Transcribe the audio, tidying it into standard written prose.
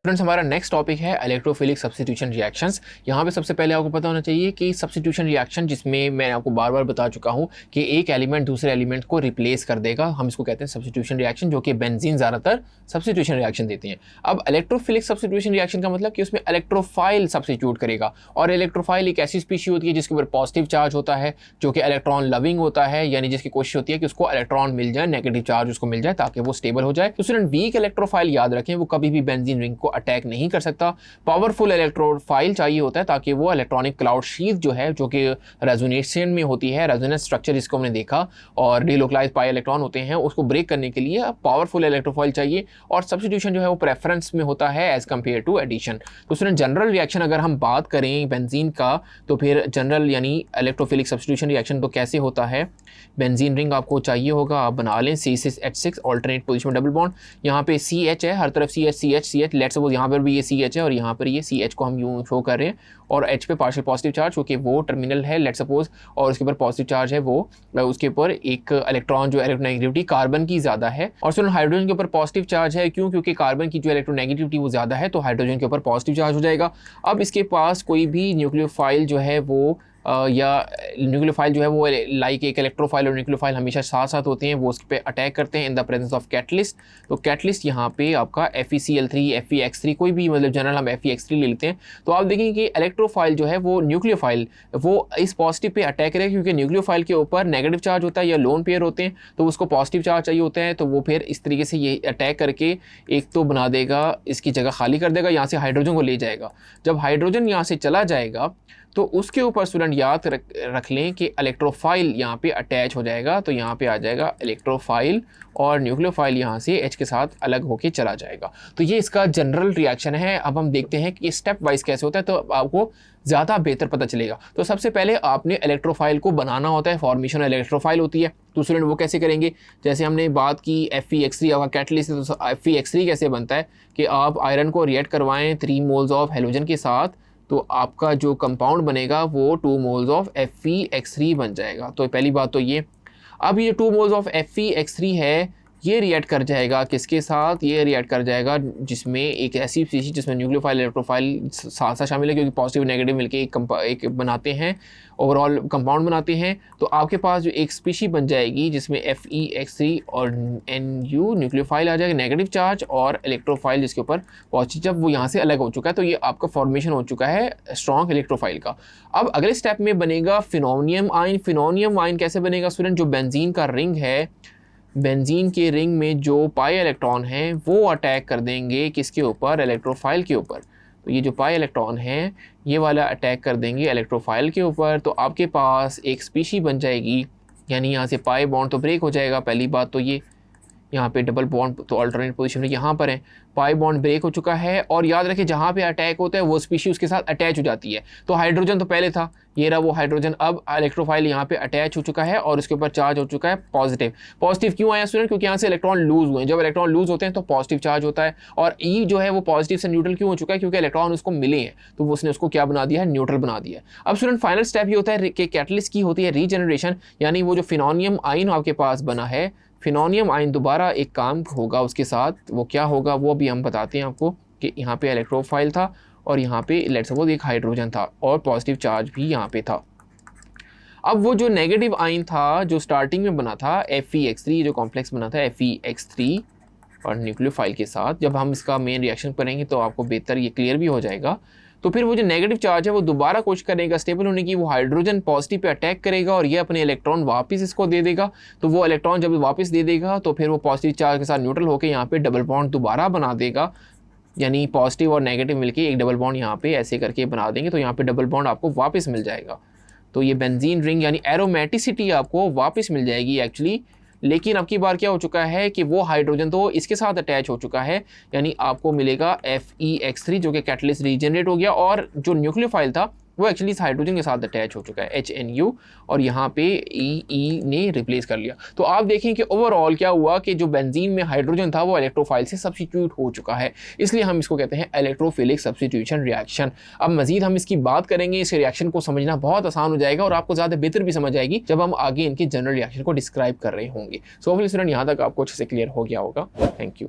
Friends, हमारा next topic है electrophilic substitution reactions. यहाँ पे सबसे पहले आपको पता होना चाहिए कि सब्स्टिट्यूशन रिएक्शन, जिसमें मैं आपको बार बार बता चुका हूँ कि एक एलिमेंट दूसरे एलिमेंट को रिप्लेस कर देगा, हम इसको कहते हैं सब्स्टिट्यूशन रिएक्शन, जो कि बेंजीन ज़्यादातर सब्स्टिट्यूशन रिएक्शन देते हैं। अब इलेक्ट्रोफिलिक सब्स्टिट्यूशन रिएक्शन का मतलब कि उसमें इलेक्ट्रोफाइल सब्स्टिट्यूट करेगा, और इलेक्ट्रोफाइल एक ऐसी स्पीशी होती है जिसके ऊपर पॉजिटिव चार्ज होता है, जो कि इलेक्ट्रॉन लविंग होता है, यानी जिसकी कोशिश होती है कि उसको इलेक्ट्रॉन मिल जाए, नेगेटिव चार्ज उसको मिल जाए ताकि वो स्टेबल हो जाए। तो स्टूडेंट, वीक इलेक्ट्रोफाइल याद रखें, वो कभी भी बेंजीन रिंग को अटैक नहीं कर सकता। पावरफुल इलेक्ट्रोफाइल चाहिए होता है ताकि वो इलेक्ट्रॉनिक क्लाउड शीथ जो है, जो कि रेजोनेशन में होती है, रेजोनेंस स्ट्रक्चर जिसको हमने देखा, और डिलोकलाइज पाई इलेक्ट्रॉन होते हैं, उसको ब्रेक करने के लिए पावरफुल इलेक्ट्रोफाइल चाहिए। और सब्स्टिट्यूशन जो है वो प्रेफरेंस में होता है एज कम्पेयर टू एडिशन। तो स्टूडेंट, जनरल रिएक्शन अगर हम बात करें बेंजीन का, तो फिर जनरल यानी इलेक्ट्रोफिलिक सब्स्टिट्यूशन रिएक्शन तो कैसे होता है। बेंजीन रिंग आपको चाहिए होगा, आप बना लें C6H6 ऑल्टरनेट पोजीशन में डबल बॉन्ड। यहाँ पे CH है, हर तरफ CH लेट्स सपोज यहाँ पर भी ये CH है और यहाँ पर ये CH को हम यूँ शो कर रहे हैं, और H पे पार्शियल पॉजिटिव चार्ज, क्योंकि वो टर्मिनल है लेट्स सपोज, और उसके ऊपर पॉजिटिव चार्ज है, वो उसके ऊपर एक इलेक्ट्रॉन जो इलेक्ट्रोनेगेटिविटी कार्बन की ज़्यादा है। और सुन, हाइड्रोजन के ऊपर पॉजिटिव चार्ज है, क्यों? क्योंकि कार्बन की जो इलेक्ट्रोनेगेटिविटी वो ज़्यादा है, तो हाइड्रोजन के ऊपर पॉजिटिव चार्ज हो जाएगा। अब इसके पास कोई भी न्यूक्लियोफाइल जो है वो या न्यूक्लियोफाइल जो है वो लाइक एक इलेक्ट्रोफाइल और न्यूक्लियोफाइल हमेशा साथ साथ होते हैं, वो उस पर अटैक करते हैं in the presence of catalyst. तो कैटलिस्ट यहाँ पे आपका FeCl3 FeX3, कोई भी मतलब जनरल हम FeX3 ले लेते हैं, तो आप देखेंगे कि इलेक्ट्रोफाइल जो है वो न्यूक्लियोफाइल वो इस पॉजिटिव पे अटैक करेगा, क्योंकि न्यूक्लियोफाइल के ऊपर नेगेटिव चार्ज होता है या लोन पेयर होते हैं, तो उसको पॉजिटिव चार्ज चाहिए होता है, तो वो फिर इस तरीके से ये अटैक करके एक तो बना देगा, इसकी जगह खाली कर देगा, यहाँ से हाइड्रोजन को ले जाएगा। जब हाइड्रोजन यहाँ से चला जाएगा तो उसके ऊपर स्टूडेंट याद रख लें कि इलेक्ट्रोफाइल यहाँ पे अटैच हो जाएगा, तो यहाँ पे आ जाएगा इलेक्ट्रोफाइल, और न्यूक्लियोफाइल यहाँ से H के साथ अलग होके चला जाएगा। तो ये इसका जनरल रिएक्शन है। अब हम देखते हैं कि स्टेप वाइज कैसे होता है, तो आपको ज़्यादा बेहतर पता चलेगा। तो सबसे पहले आपने इलेक्ट्रोफाइल को बनाना होता है, फॉर्मेशन इलेक्ट्रोफाइल होती है। तो स्टूडेंट वो कैसे करेंगे, जैसे हमने बात की FeX3 आपका कैटलिस्ट है, तो FeX3 कैसे बनता है कि आप आयरन को रिएक्ट करवाएं 3 मोल्स ऑफ हेलोजन के साथ, तो आपका जो कंपाउंड बनेगा वो 2 मोल्स ऑफ FeX3 बन जाएगा। तो पहली बात तो ये। अब ये 2 मोल्स ऑफ FeX3 है, ये रिएक्ट कर जाएगा किसके साथ, ये रिएक्ट कर जाएगा जिसमें एक ऐसी स्पीशीज जिसमें न्यूक्लियोफाइल इलेक्ट्रोफाइल साथ साथ शामिल है, क्योंकि पॉजिटिव नेगेटिव मिलके एक बनाते हैं, ओवरऑल कंपाउंड बनाते हैं। तो आपके पास जो एक स्पीशी बन जाएगी जिसमें FeX3 और Nu न्यूक्लियोफाइल आ जाएगा नेगेटिव चार्ज, और इलेक्ट्रोफाइल जिसके ऊपर पॉजिटिव, जब वो यहाँ से अलग हो चुका है, तो ये आपका फॉर्मेशन हो चुका है स्ट्रॉन्ग इलेक्ट्रोफाइल का। अब अगले स्टेप में बनेगा फिनोनियम आयन। फिनोनियम आयन कैसे बनेगा स्टूडेंट, जो बेंजीन का रिंग है, बेंजीन के रिंग में जो पाई इलेक्ट्रॉन हैं वो अटैक कर देंगे किसके ऊपर, इलेक्ट्रोफाइल के ऊपर। तो ये जो पाई इलेक्ट्रॉन है ये वाला अटैक कर देंगे इलेक्ट्रोफाइल के ऊपर, तो आपके पास एक स्पीशी बन जाएगी, यानी यहाँ से पाई बॉन्ड तो ब्रेक हो जाएगा। पहली बात तो ये, यहाँ पे डबल बॉन्ड तो अल्टरनेट पोजीशन में यहाँ पर है, पाई बॉन्ड ब्रेक हो चुका है। और याद रखें जहाँ पे अटैक होता है वो स्पीशी उसके साथ अटैच हो जाती है। तो हाइड्रोजन तो पहले था, ये रहा वो हाइड्रोजन, अब इलेक्ट्रोफाइल यहाँ पे अटैच हो चुका है और उसके ऊपर चार्ज हो चुका है पॉजिटिव। पॉजिटिव क्यों आया स्टूडेंट, क्योंकि यहाँ से इलेक्ट्रॉन लूज हुए हैं, जब इलेक्ट्रॉन लूज होते हैं तो पॉजिटिव चार्ज होता है, और ई जो है वो पॉजिटिव से न्यूट्रल क्यों हो चुका है, क्योंकि इलेक्ट्रॉन उसको मिले हैं, तो उसने उसको क्या बना दिया है, न्यूट्रल बना दिया है। अब स्टूडेंट फाइनल स्टेप ये होता है कि कैटलिस्ट की होती है रीजनरेशन, यानी वो जो फिनोनियम आयन आपके पास बना है, फिनोनियम आयन दोबारा एक काम होगा उसके साथ, वो क्या होगा वो भी हम बताते हैं आपको, कि यहाँ पे इलेक्ट्रोफाइल था और यहाँ पे लेट्स सपोज एक हाइड्रोजन था और पॉजिटिव चार्ज भी यहाँ पे था। अब वो जो नेगेटिव आयन था जो स्टार्टिंग में बना था FeX3, जो कॉम्प्लेक्स बना था FeX3 और न्यूक्लियोफाइल के साथ, जब हम इसका मेन रिएक्शन करेंगे तो आपको बेहतर ये क्लियर भी हो जाएगा। तो फिर वो जो नेगेटिव चार्ज है वो दोबारा कोशिश करेगा स्टेबल होने की, वो हाइड्रोजन पॉजिटिव पे अटैक करेगा और ये अपने इलेक्ट्रॉन वापस इसको दे देगा। तो वो इलेक्ट्रॉन जब वापस दे देगा तो फिर वो पॉजिटिव चार्ज के साथ न्यूट्रल होकर यहाँ पे डबल बॉन्ड दोबारा बना देगा, यानी पॉजिटिव और नेगेटिव मिलके एक डबल बॉन्ड यहाँ पे ऐसे करके बना देंगे, तो यहाँ पे डबल बॉन्ड आपको वापस मिल जाएगा। तो ये बेंजीन रिंग यानी एरोमेटिसिटी आपको वापस मिल जाएगी एक्चुअली। लेकिन अब की बार क्या हो चुका है कि वो हाइड्रोजन तो इसके साथ अटैच हो चुका है, यानी आपको मिलेगा FeX3 जो कि कैटलिस्ट रीजनरेट हो गया, और जो न्यूक्लियोफाइल था वो एक्चुअली इस हाइड्रोजन के साथ अटैच हो चुका है HNU, और यहाँ पे E ने रिप्लेस कर लिया। तो आप देखें कि ओवरऑल क्या हुआ कि जो बेंजीन में हाइड्रोजन था वो इलेक्ट्रोफाइल से सब्स्टिट्यूट हो चुका है, इसलिए हम इसको कहते हैं इलेक्ट्रोफिलिक सब्स्टिट्यूशन रिएक्शन। अब मजीद हम इसकी बात करेंगे, इस रिएक्शन को समझना बहुत आसान हो जाएगा और आपको ज़्यादा बेहतर भी समझ आएगी जब हम आगे इनके जनरल रिएक्शन को डिस्क्राइब कर रहे होंगे। सो होपफुली स्टूडेंट यहाँ तक आपको अच्छे से क्लियर हो गया होगा। Thank you.